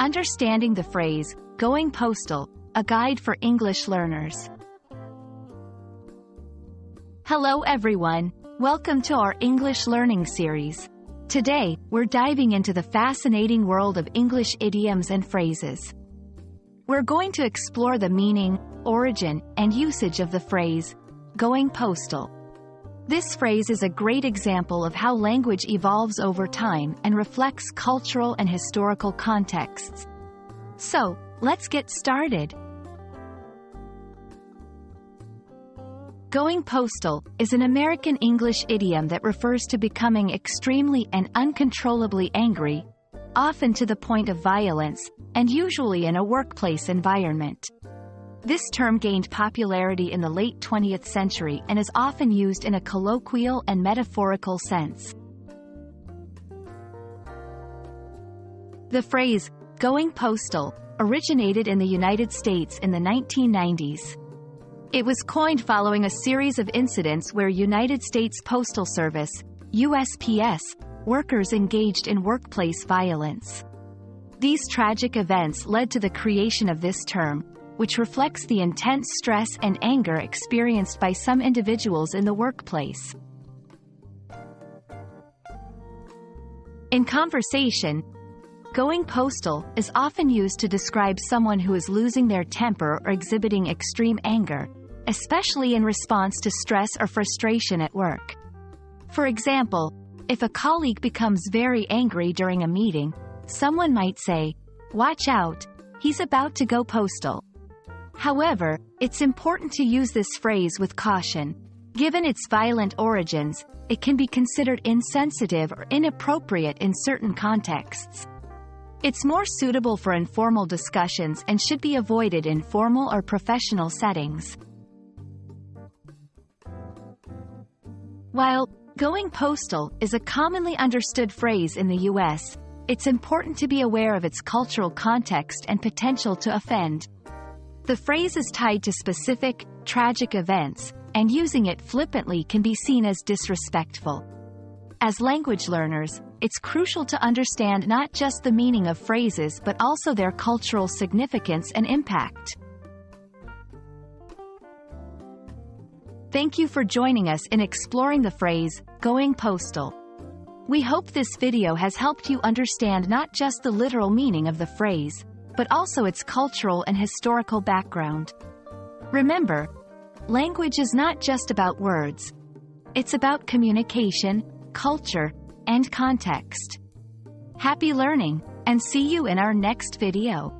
Understanding the phrase, Going Postal, a guide for English learners. Hello everyone, welcome to our English learning series. Today, we're diving into the fascinating world of English idioms and phrases. We're going to explore the meaning, origin, and usage of the phrase, going postal. This phrase is a great example of how language evolves over time and reflects cultural and historical contexts. So, let's get started. Going postal is an American English idiom that refers to becoming extremely and uncontrollably angry, often to the point of violence, and usually in a workplace environment. This term gained popularity in the late 20th century and is often used in a colloquial and metaphorical sense. The phrase, going postal, originated in the United States in the 1990s. It was coined following a series of incidents where United States Postal Service, USPS, workers engaged in workplace violence. These tragic events led to the creation of this term, which reflects the intense stress and anger experienced by some individuals in the workplace. In conversation, going postal is often used to describe someone who is losing their temper or exhibiting extreme anger, especially in response to stress or frustration at work. For example, if a colleague becomes very angry during a meeting, someone might say, "Watch out, he's about to go postal." However, it's important to use this phrase with caution. Given its violent origins, it can be considered insensitive or inappropriate in certain contexts. It's more suitable for informal discussions and should be avoided in formal or professional settings. While going postal is a commonly understood phrase in the U.S., it's important to be aware of its cultural context and potential to offend. The phrase is tied to specific, tragic events, and using it flippantly can be seen as disrespectful. As language learners, it's crucial to understand not just the meaning of phrases but also their cultural significance and impact. Thank you for joining us in exploring the phrase, going postal. We hope this video has helped you understand not just the literal meaning of the phrase, but also its cultural and historical background. Remember, language is not just about words. It's about communication, culture, and context. Happy learning, and see you in our next video.